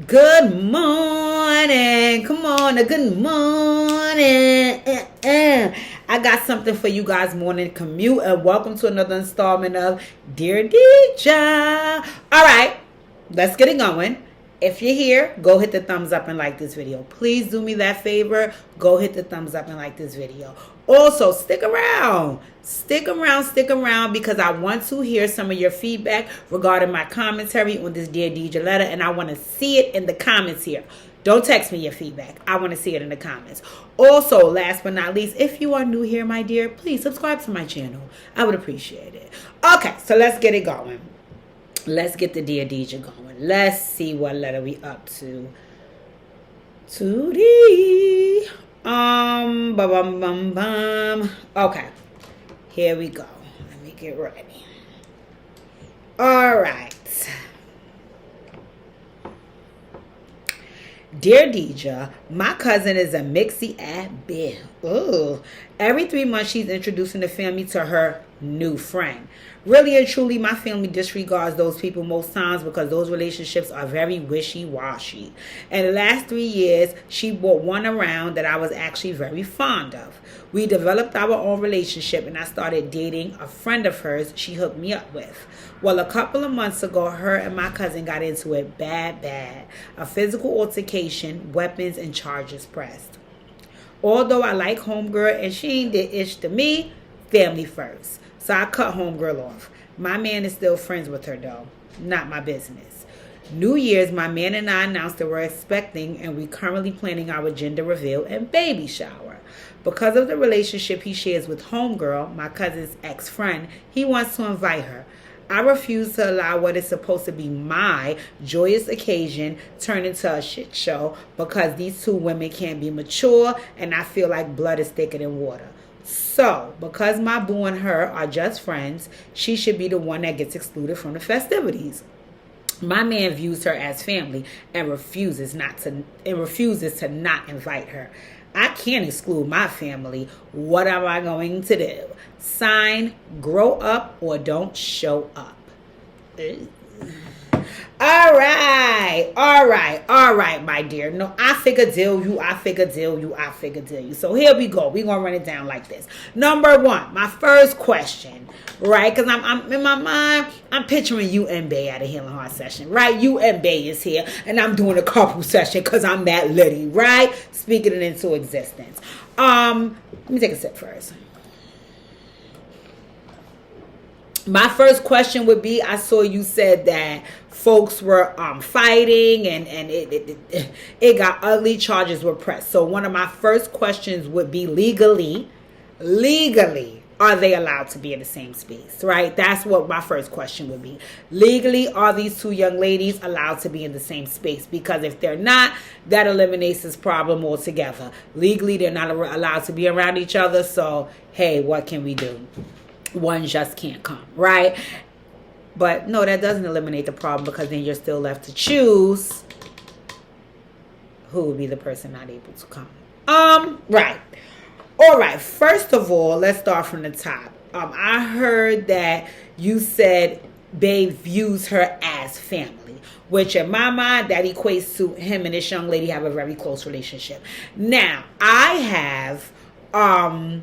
Good morning. Come on, good morning. I got something for you guys, morning commute, and welcome to another installment of Dear DJ. All right, let's get it going. If you're here, go hit the thumbs up and like this video. Please do me that favor. Go hit the thumbs up and like this video. Also, stick around. Stick around because I want to hear some of your feedback regarding my commentary on this Dear DJ letter, and I want to see it in the comments here. Don't text me your feedback. I want to see it in the comments. Also, last but not least, if you are new here, my dear, please subscribe to my channel. I would appreciate it. Okay, so let's get it going. Let's get the Dear DJ going. Let's see what letter we up to. Today. Okay. Here we go. Let me get ready. All right. Dear Deidre, my cousin is a mixie at bit. Ooh. Every 3 months, she's introducing the family to her new friend. Really and truly, my family disregards those people most times because those relationships are very wishy-washy. In the last 3 years, she brought one around that I was actually very fond of. We developed our own relationship and I started dating a friend of hers she hooked me up with. Well, a couple of months ago, her and my cousin got into it bad. A physical altercation, weapons, and charges pressed. Although I like homegirl and she ain't did ish to me, family first. So I cut homegirl off. My man is still friends with her though. Not my business. New Year's, my man and I announced that we're expecting and we're currently planning our gender reveal and baby shower. Because of the relationship he shares with homegirl, my cousin's ex-friend, he wants to invite her. I refuse to allow what is supposed to be my joyous occasion turn into a shit show because these two women can't be mature and I feel like blood is thicker than water. So, because my boo and her are just friends, she should be the one that gets excluded from the festivities. My man views her as family and refuses to not invite her. I can't exclude my family. What am I going to do? Sign, grow up or don't show up. All right, my dear. No, I figure deal you. So here we go. We're going to run it down like this. Number 1, my first question, right? Because I'm in my mind, I'm picturing you and Bay at a Healing Heart session, right? You and Bay is here, and I'm doing a couple session because I'm that litty, right? Speaking it into existence. Let me take a sip first. My first question would be, I saw you said that folks were fighting and it got ugly, charges were pressed. So one of my first questions would be legally, are they allowed to be in the same space, right? That's what my first question would be. Legally, are these two young ladies allowed to be in the same space? Because if they're not, that eliminates this problem altogether. Legally, they're not allowed to be around each other. So, hey, what can we do? One just can't come, right? But no, that doesn't eliminate the problem because then you're still left to choose who would be the person not able to come. Right. All right. First of all, let's start from the top. I heard that you said Babe views her as family, which in my mind, that equates to him and this young lady have a very close relationship. Now, I have a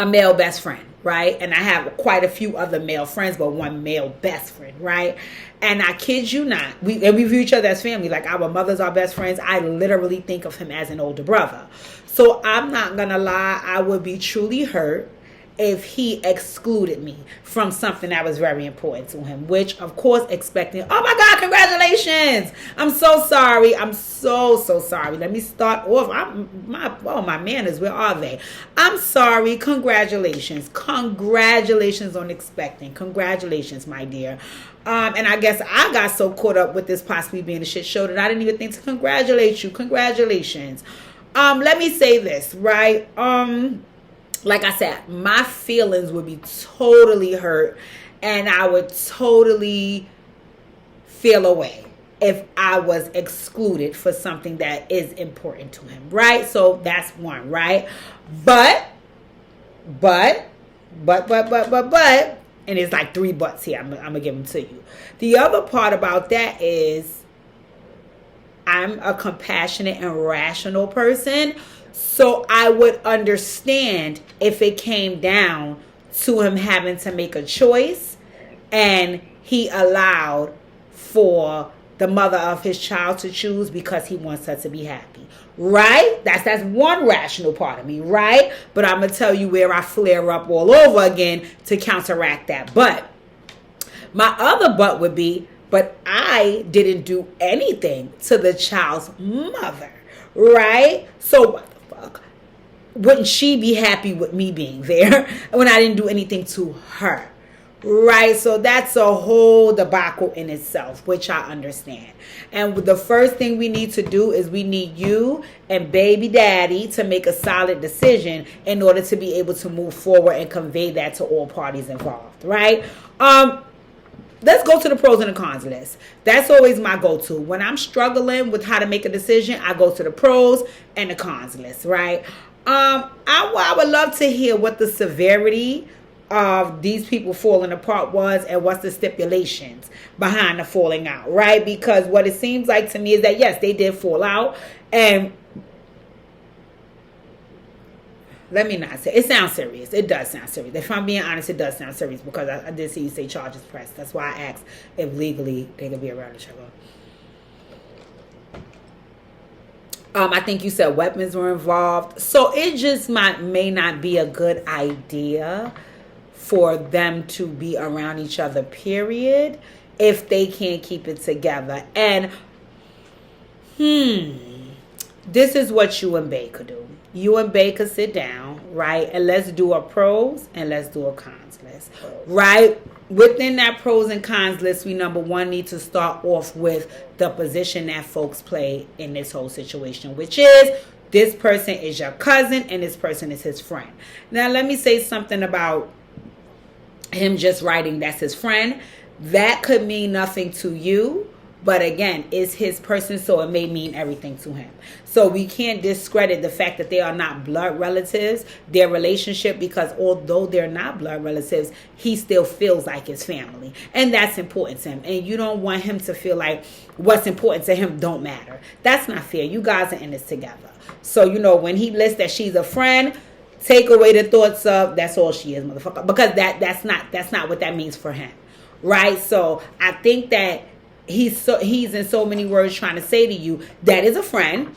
male best friend, right? And I have quite a few other male friends, but one male best friend, right? And I kid you not, we view each other as family. Like our mothers are best friends. I literally think of him as an older brother. So I'm not gonna lie, I would be truly hurt if he excluded me from something that was very important to him, which of course expecting, oh my God, congratulations. I'm so sorry. I'm so sorry. Let me start off. My manners, where are they? I'm sorry. Congratulations. Congratulations on expecting. Congratulations, my dear. And I guess I got so caught up with this possibly being a shit show that I didn't even think to congratulate you. Congratulations. Let me say this, right? Like I said, my feelings would be totally hurt and I would totally feel away if I was excluded for something that is important to him, right? So that's one, right? But, and it's like 3 buts here. I'm going to give them to you. The other part about that is I'm a compassionate and rational person. So I would understand if it came down to him having to make a choice and he allowed for the mother of his child to choose because he wants her to be happy. Right? That's one rational part of me, right? But I'm going to tell you where I flare up all over again to counteract that. But my other but would be, but I didn't do anything to the child's mother, right? So what the fuck? Wouldn't she be happy with me being there when I didn't do anything to her? Right, so that's a whole debacle in itself, which I understand. And the first thing we need to do is we need you and baby daddy to make a solid decision in order to be able to move forward and convey that to all parties involved, right? Let's go to the pros and the cons list. That's always my go-to. When I'm struggling with how to make a decision, I go to the pros and the cons list, right? I would love to hear what the severity of these people falling apart was and what's the stipulations behind the falling out, right? Because what it seems like to me is that yes, they did fall out, and let me not say it sounds serious. It does sound serious. If I'm being honest, it does sound serious because I did see you say charges pressed. That's why I asked if legally they could be around each other. I think you said weapons were involved, so it just may not be a good idea for them to be around each other, period, if they can't keep it together. And this is what you and Bay could do. You and Bay could sit down, right, and let's do a pros and let's do a cons list, right? Within that pros and cons list, we number one need to start off with the position that folks play in this whole situation, which is this person is your cousin and this person is his friend. Now, let me say something about him just writing that's his friend. That could mean nothing to you, but again, it's his person, so it may mean everything to him. So we can't discredit the fact that they are not blood relatives, their relationship, because although they're not blood relatives, he still feels like his family, and that's important to him. And you don't want him to feel like what's important to him don't matter. That's not fair. You guys are in this together. So when he lists that she's a friend, take away the thoughts of that's all she is, motherfucker, because that's not what that means for him, right? So I think that he's in so many words trying to say to you that is a friend,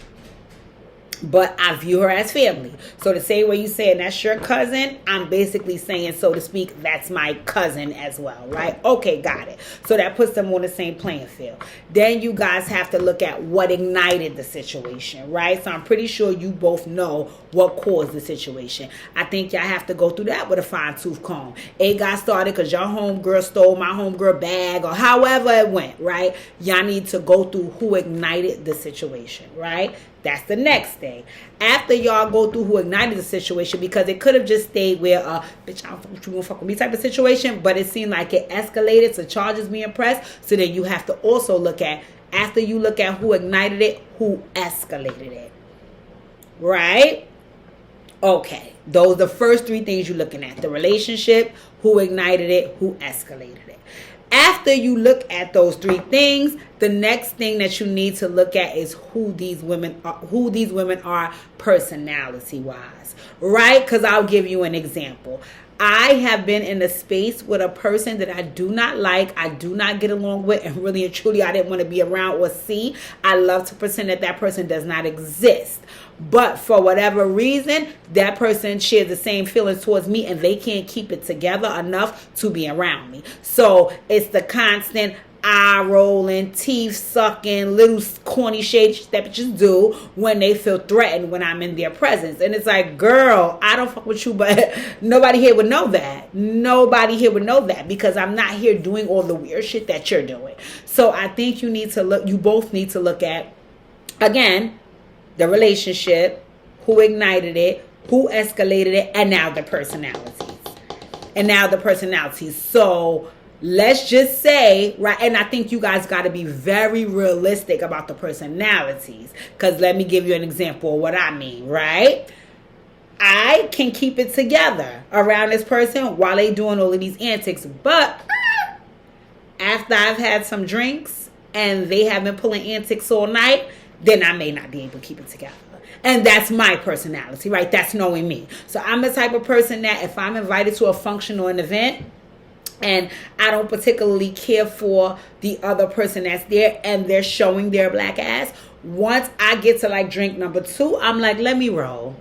but I view her as family. So the same way you saying that's your cousin, I'm basically saying, so to speak, that's my cousin as well, right? Okay, got it. So that puts them on the same playing field. Then you guys have to look at what ignited the situation, right? So I'm pretty sure you both know what caused the situation. I think y'all have to go through that with a fine-tooth comb. It got started because your homegirl stole my homegirl bag, or however it went, right? Y'all need to go through who ignited the situation, right? That's the next thing. After y'all go through who ignited the situation, because it could have just stayed where, bitch, I don't fuck with you, won't fuck with me type of situation, but it seemed like it escalated to charges being pressed. So then you have to also look at, after you look at who ignited it, who escalated it. Right? Okay. Those are the first three things you're looking at. The relationship, who ignited it, who escalated it. After you look at those three things, the next thing that you need to look at is who these women are personality wise, right? Because I'll give you an example. I have been in a space with a person that I do not like, I do not get along with, and really and truly I didn't want to be around or see. I love to pretend that person does not exist. But for whatever reason, that person shares the same feelings towards me and they can't keep it together enough to be around me. So it's the constant eye rolling, teeth sucking, little corny shades that bitches do when they feel threatened when I'm in their presence. And it's like, girl, I don't fuck with you, but nobody here would know that. Nobody here would know that because I'm not here doing all the weird shit that you're doing. So I think you both need to look at, again, the relationship, who ignited it, who escalated it, and now the personalities. So let's just say, right, and I think you guys got to be very realistic about the personalities, because let me give you an example of what I mean, right? I can keep it together around this person while they doing all of these antics, but after I've had some drinks and they have been pulling antics all night, then I may not be able to keep it together. And that's my personality, right? That's knowing me. So I'm the type of person that if I'm invited to a function or an event, and I don't particularly care for the other person that's there and they're showing their black ass, once I get to like drink number 2, I'm like, let me roll.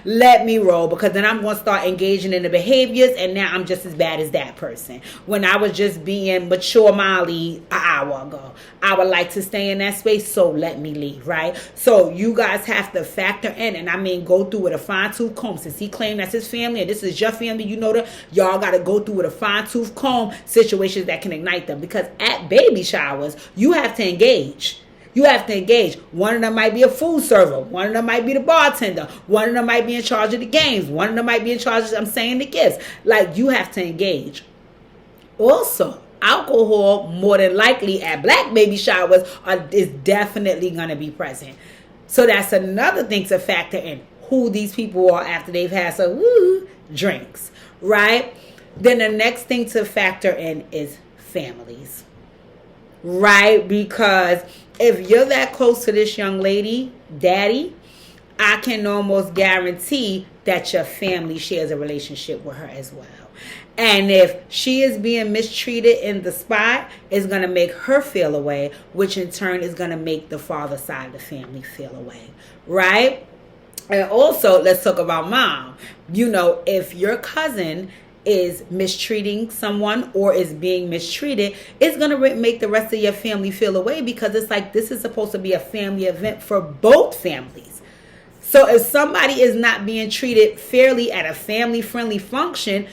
Let me roll, because then I'm going to start engaging in the behaviors, and now I'm just as bad as that person. When I was just being mature Molly an hour ago, I would like to stay in that space, so let me leave, right? So you guys have to factor in, and I mean go through with a fine-tooth comb. Since he claimed that's his family and this is your family, you know that y'all got to go through with a fine-tooth comb situations that can ignite them, because at baby showers, you have to engage. You have to engage. One of them might be a food server. One of them might be the bartender. One of them might be in charge of the games. One of them might be in charge of, the gifts. Like, you have to engage. Also, alcohol, more than likely at black baby showers, is definitely going to be present. So that's another thing to factor in, who these people are after they've had some drinks, right? Then the next thing to factor in is families, right? Because if you're that close to this young lady, daddy, I can almost guarantee that your family shares a relationship with her as well. And if she is being mistreated in the spot, it's going to make her feel away, which in turn is going to make the father side of the family feel away, right? And also, let's talk about mom. If your cousin is mistreating someone or is being mistreated, it's going to make the rest of your family feel away, because it's like this is supposed to be a family event for both families. So if somebody is not being treated fairly at a family-friendly function,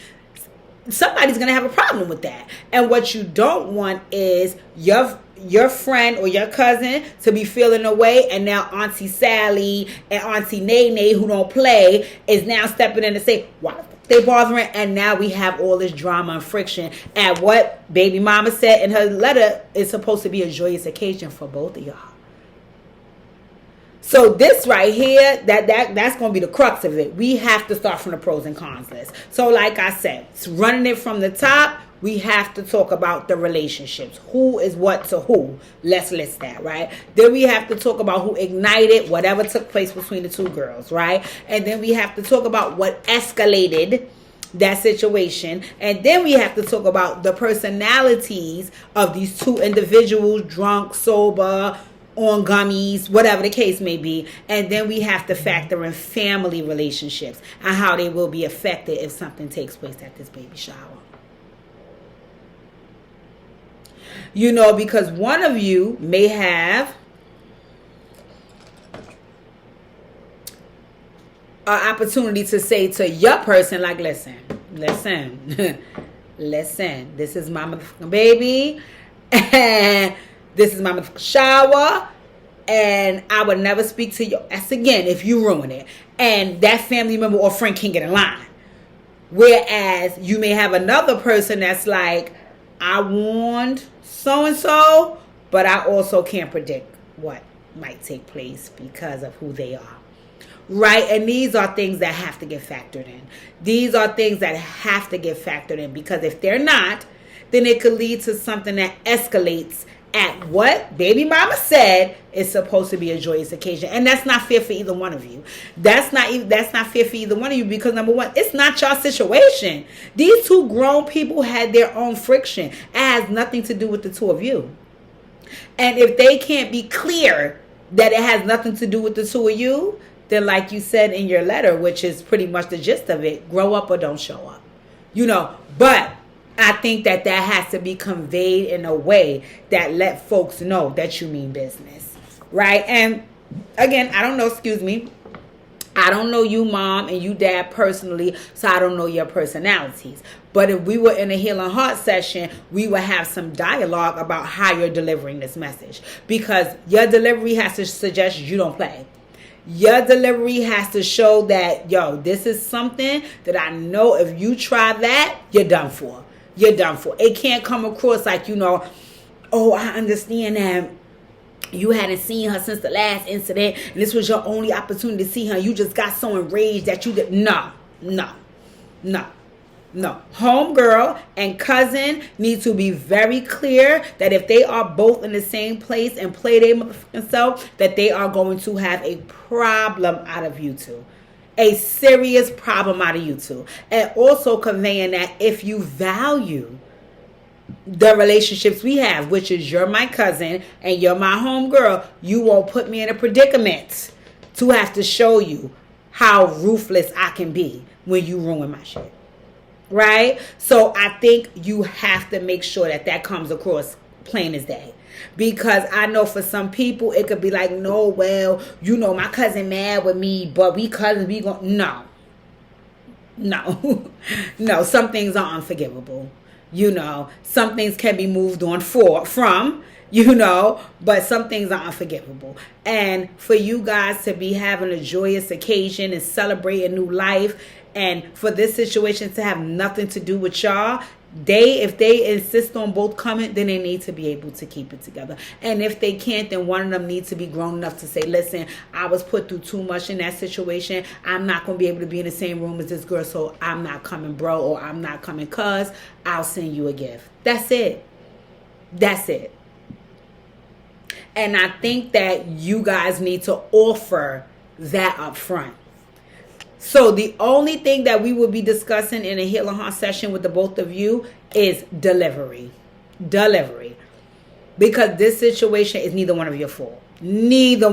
somebody's going to have a problem with that. And what you don't want is your friend or your cousin to be feeling away, and now Auntie Sally and Auntie Nene, who don't play, is now stepping in and say, why the fuck they bothering? And now we have all this drama and friction. And what baby mama said in her letter is supposed to be a joyous occasion for both of y'all. So this right here, that's going to be the crux of it. We have to start from the pros and cons list. So like I said, running it from the top, we have to talk about the relationships. Who is what to who? Let's list that, right? Then we have to talk about who ignited whatever took place between the two girls, right? And then we have to talk about what escalated that situation. And then we have to talk about the personalities of these two individuals, drunk, sober, on gummies, whatever the case may be. And then we have to factor in family relationships and how they will be affected if something takes place at this baby shower. Because one of you may have an opportunity to say to your person, like, listen, this is my motherfucking baby, and this is my motherfucking shower, and I would never speak to you. That's again, if you ruin it. And that family member or friend can get in line. Whereas you may have another person that's like, I warned so-and-so, but I also can't predict what might take place because of who they are. Right? And these are things that have to get factored in. These are things that have to get factored in, because if they're not, then it could lead to something that escalates at what baby mama said is supposed to be a joyous occasion. And that's not fair for either one of you. That's not fair for either one of you, because number one, it's not your situation. These two grown people had their own friction. It has nothing to do with the two of you. And if they can't be clear that it has nothing to do with the two of you, then like you said in your letter, which is pretty much the gist of it, grow up or don't show up. But I think that has to be conveyed in a way that let folks know that you mean business, right? And again, I don't know you mom and you dad personally, so I don't know your personalities. But if we were in a healing heart session, we would have some dialogue about how you're delivering this message, because your delivery has to suggest you don't play. Your delivery has to show that, this is something that I know if you try that, you're done for. You're done for. It can't come across like, oh, I understand that you hadn't seen her since the last incident, and this was your only opportunity to see her. You just got so enraged that you did. No. No, homegirl and cousin need to be very clear that if they are both in the same place and play their motherfucking self, that they are going to have a problem out of you two. A serious problem out of you two. And also conveying that if you value the relationships we have, which is you're my cousin and you're my homegirl, you won't put me in a predicament to have to show you how ruthless I can be when you ruin my shit. Right? So I think you have to make sure that that comes across plain as day. Because I know for some people it could be like, no, well, you know, my cousin mad with me, but we cousins, we gon' no. No, some things are unforgivable. You know, some things can be moved on from, you know, but some things are unforgivable. And for you guys to be having a joyous occasion and celebrating new life, and for this situation to have nothing to do with y'all, if they insist on both coming, then they need to be able to keep it together. And if they can't, then one of them needs to be grown enough to say, listen, I was put through too much in that situation. I'm not going to be able to be in the same room as this girl, so I'm not coming, bro, or I'm not coming, cuz I'll send you a gift. That's it. And I think that you guys need to offer that up front. So the only thing that we will be discussing in a Heal and Heart session with the both of you is delivery. Because this situation is neither one of your fault. Nor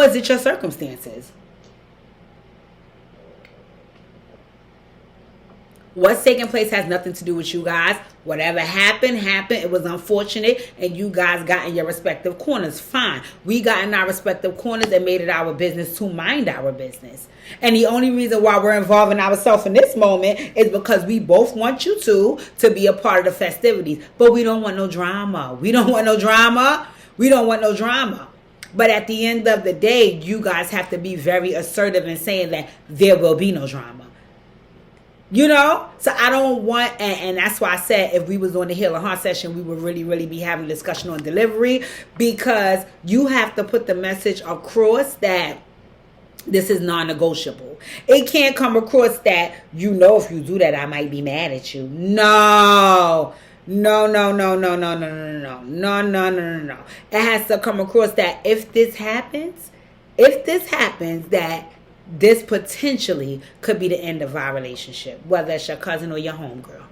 is it your circumstances. What's taking place has nothing to do with you guys. Whatever happened. It was unfortunate, and you guys got in your respective corners. Fine. We got in our respective corners and made it our business to mind our business. And the only reason why we're involving ourselves in this moment is because we both want you two to be a part of the festivities. But we don't want no drama. But at the end of the day, you guys have to be very assertive in saying that there will be no drama. You know, so I don't want, and that's why I said if we was on the Heal and Heart session, we would really, really be having a discussion on delivery, because you have to put the message across that this is non-negotiable. It can't come across that, you know, if you do that, I might be mad at you. No. It has to come across that if this happens, that this potentially could be the end of our relationship, whether it's your cousin or your homegirl.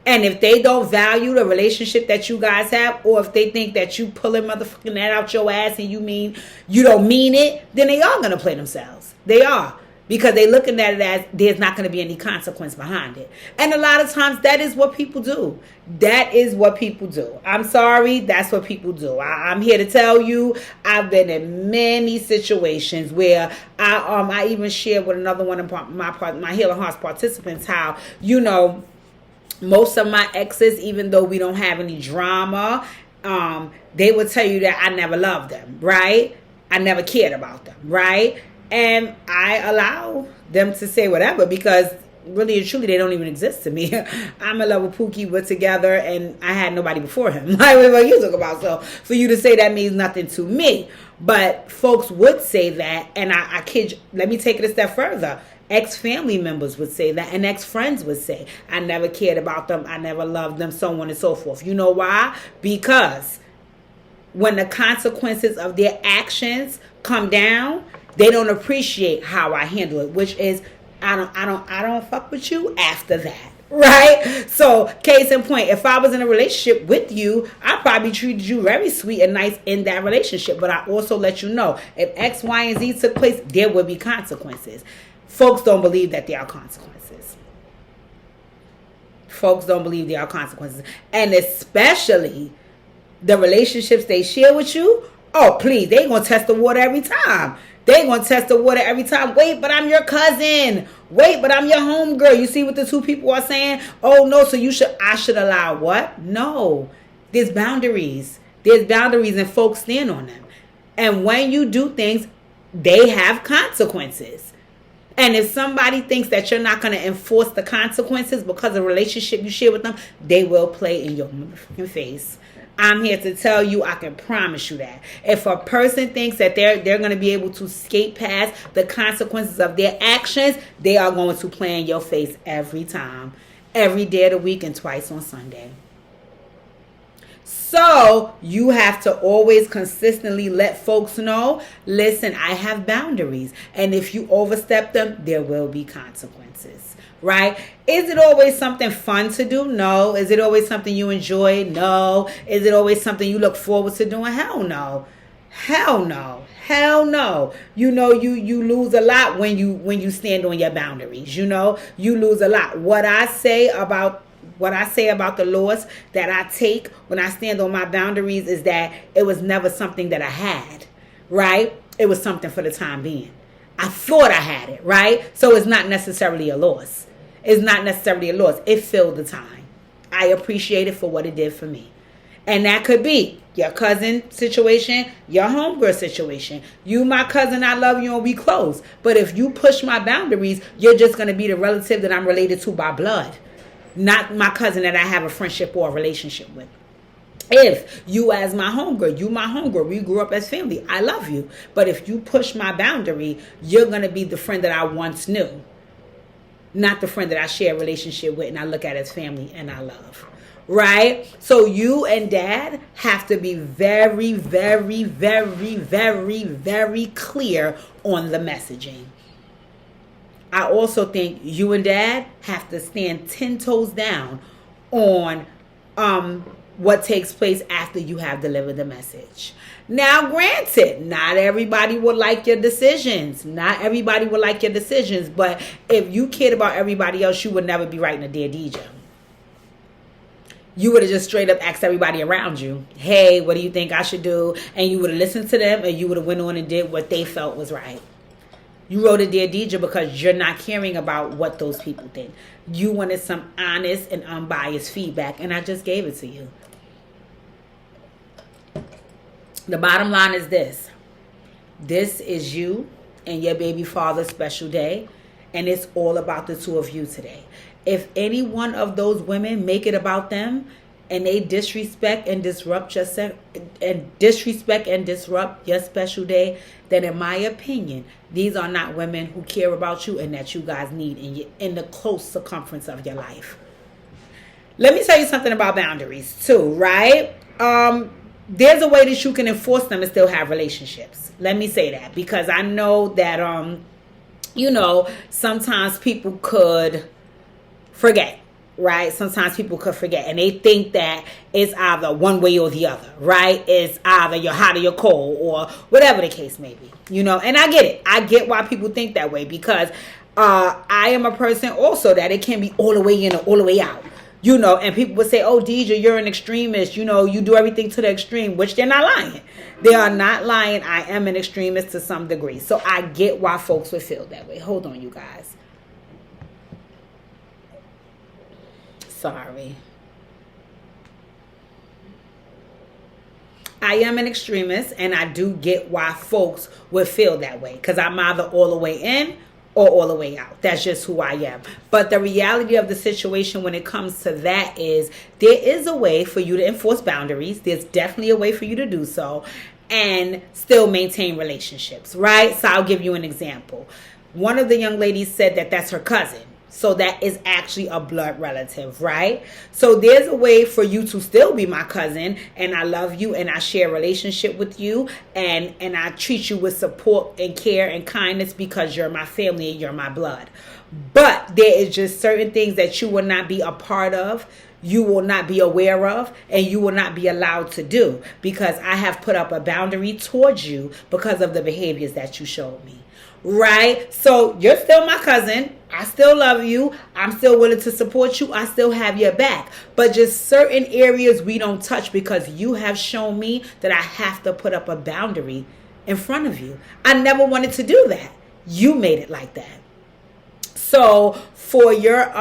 And if they don't value the relationship that you guys have, or if they think that you pulling motherfucking that out your ass and you don't mean it, then they are going to play themselves. They are. Because they looking at it as there's not going to be any consequence behind it. And a lot of times that is what people do. I'm sorry, that's what people do. I'm here to tell you, I've been in many situations where I even shared with another one of my Heal and Hearts participants how, you know, most of my exes, even though we don't have any drama, they would tell you that I never loved them, right? I never cared about them, right? And I allow them to say whatever, because really and truly they don't even exist to me. I'm in love with Pookie, we're together, and I had nobody before him. Like what you talk about. So for you to say that means nothing to me. But folks would say that, and I kid you, let me take it a step further. Ex-family members would say that, and ex-friends would say, I never cared about them, I never loved them, so on and so forth. You know why? Because when the consequences of their actions come down, they don't appreciate how I handle it, which is I don't fuck with you after that. Right? So, case in point, if I was in a relationship with you, I probably treated you very sweet and nice in that relationship. But I also let you know, if X, Y, and Z took place, there will be consequences. Folks don't believe that there are consequences. And especially the relationships they share with you, oh, please, they going to test the water every time. Wait, but I'm your cousin. Wait, but I'm your homegirl. You see what the two people are saying? Oh, no, so I should allow what? No. There's boundaries. And folks stand on them. And when you do things, they have consequences. And if somebody thinks that you're not going to enforce the consequences because of the relationship you share with them, they will play in your motherfucking face. I'm here to tell you, I can promise you that. If a person thinks that they're going to be able to skate past the consequences of their actions, they are going to play in your face every time, every day of the week, and twice on Sunday. So you have to always consistently let folks know, listen, I have boundaries. And if you overstep them, there will be consequences, right? Is it always something fun to do? No. Is it always something you enjoy? No. Is it always something you look forward to doing? Hell no. Hell no. Hell no. You lose a lot when you stand on your boundaries. You lose a lot. What I say about the loss that I take when I stand on my boundaries is that it was never something that I had, right? It was something for the time being. I thought I had it, right? So it's not necessarily a loss. It's not necessarily a loss. It filled the time. I appreciate it for what it did for me. And that could be your cousin situation, your homegirl situation. You, my cousin, I love you and we close. But if you push my boundaries, you're just going to be the relative that I'm related to by blood. Not my cousin that I have a friendship or a relationship with. If you as my homegirl, we grew up as family, I love you. But if you push my boundary, you're going to be the friend that I once knew. Not the friend that I share a relationship with and I look at as family and I love. Right? So you and dad have to be very, very, very, very, very clear on the messaging. I also think you and dad have to stand 10 toes down on what takes place after you have delivered the message. Now, granted, not everybody will like your decisions. But if you cared about everybody else, you would never be writing a Dear DJ. You would have just straight up asked everybody around you, hey, what do you think I should do? And you would have listened to them and you would have went on and did what they felt was right. You wrote a Dear DJ because you're not caring about what those people think. You wanted some honest and unbiased feedback, and I just gave it to you. The bottom line is this. This is you and your baby father's special day, and it's all about the two of you today. If any one of those women make it about them, and they disrespect and disrupt your special day, then in my opinion, these are not women who care about you and that you guys need in the close circumference of your life. Let me tell you something about boundaries too, right? There's a way that you can enforce them and still have relationships. Let me say that because I know that sometimes people could forget. Right? Sometimes people could forget and they think that it's either one way or the other, right? It's either you're hot or you're cold or whatever the case may be, and I get it. I get why people think that way because I am a person also that it can be all the way in or all the way out, and people would say, oh, DJ, you're an extremist. You do everything to the extreme, which they're not lying. They are not lying. I am an extremist to some degree. So I get why folks would feel that way. Hold on, you guys. Sorry. I am an extremist and I do get why folks would feel that way because I'm either all the way in or all the way out. That's just who I am. But the reality of the situation when it comes to that is there is a way for you to enforce boundaries. There's definitely a way for you to do so and still maintain relationships, right? So I'll give you an example. One of the young ladies said that that's her cousin. So that is actually a blood relative, right? So there's a way for you to still be my cousin and I love you and I share a relationship with you and I treat you with support and care and kindness because you're my family and you're my blood. But there is just certain things that you will not be a part of, you will not be aware of, and you will not be allowed to do because I have put up a boundary towards you because of the behaviors that you showed me. Right? So you're still my cousin. I still love you. I'm still willing to support you. I still have your back. But just certain areas we don't touch because you have shown me that I have to put up a boundary in front of you. I never wanted to do that. You made it like that. So for your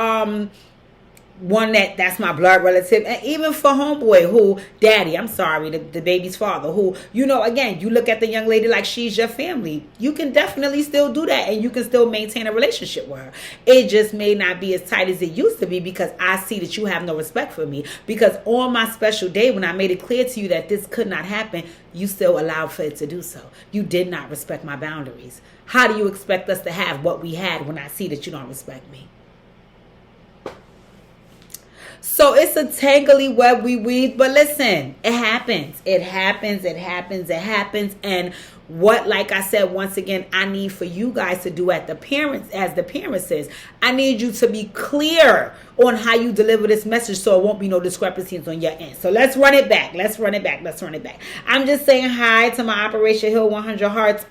one that's my blood relative, and even for homeboy who daddy, I'm sorry, the baby's father, who, you know, again, you look at the young lady like she's your family. You can definitely still do that, and you can still maintain a relationship with her. It just may not be as tight as it used to be, because I see that you have no respect for me, because on my special day when I made it clear to you that this could not happen, you still allowed for it to do so. You did not respect my boundaries. How do you expect us to have what we had when I see that you don't respect me? So it's a tangly web we weave, but listen, it happens. It happens. And what, like I said, once again, I need for you guys to do as the parents is, I need you to be clear on how you deliver this message, so it won't be no discrepancies on your end. So let's run it back. I'm just saying hi to my Operation Hill 100 Hearts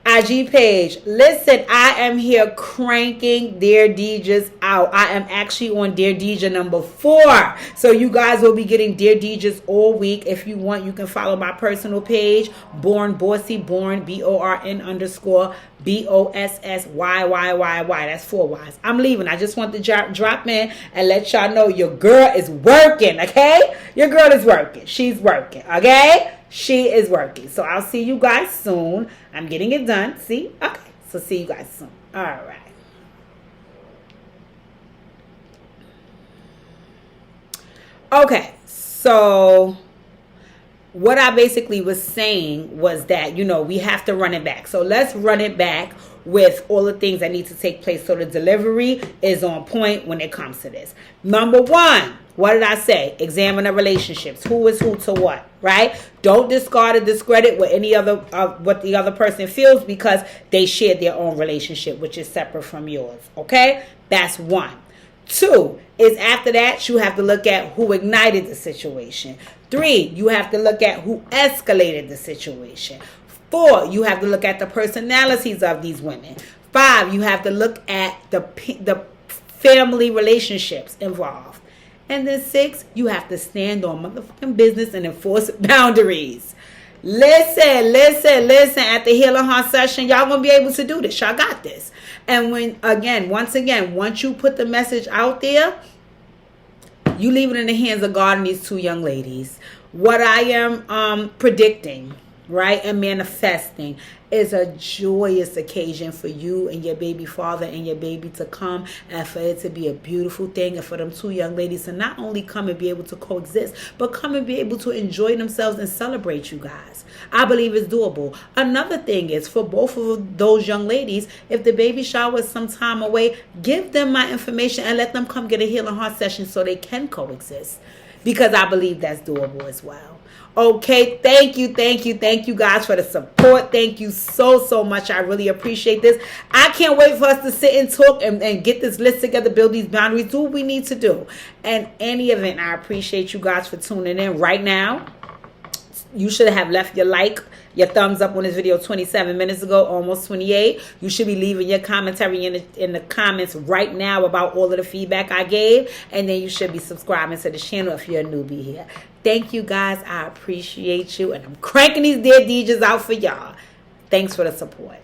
IG page. Listen, I am here cranking Dear Deejas out. I am actually on Dear Deeja number 4. So you guys will be getting Dear Deejas all week. If you want, you can follow my personal page, Born Bossy, Born BORN_BOSSYYYY. That's 4 Y's. I'm leaving. I just want to drop in and let y'all know your girl is working, okay? Your girl is working. She's working, okay? She is working. So I'll see you guys soon. I'm getting it done. See? Okay. So see you guys soon. All right. Okay. So what I basically was saying was that, you know, we have to run it back. So let's run it back with all the things that need to take place so the delivery is on point when it comes to this. Number 1, what did I say? Examine the relationships. Who is who to what, right? Don't discard or discredit what what the other person feels, because they shared their own relationship, which is separate from yours, okay? That's 1. 2 is, after that, you have to look at who ignited the situation. 3, you have to look at who escalated the situation. 4, you have to look at the personalities of these women. 5, you have to look at the family relationships involved. And then 6, you have to stand on motherfucking business and enforce boundaries. Listen. At the Healing Heart session, y'all gonna be able to do this. Y'all got this. And once you put the message out there, you leave it in the hands of God and these 2 young ladies. What I am predicting, right, and manifesting is a joyous occasion for you and your baby father and your baby to come, and for it to be a beautiful thing, and for them 2 young ladies to not only come and be able to coexist, but come and be able to enjoy themselves and celebrate you guys. I believe it's doable. Another thing is, for both of those young ladies, if the baby shower is some time away, give them my information and let them come get a Healing Heart session so they can coexist, because I believe that's doable as well. Okay, thank you guys for the support. Thank you so much. I really appreciate this. I can't wait for us to sit and talk and get this list together, build these boundaries, do what we need to do. And any event, I appreciate you guys for tuning in right now. You should have left your thumbs up on this video 27 minutes ago, almost 28. You should be leaving your commentary in the comments right now about all of the feedback I gave. And then you should be subscribing to the channel if you're a newbie here. Thank you guys. I appreciate you. And I'm cranking these Dear Deejas out for y'all. Thanks for the support.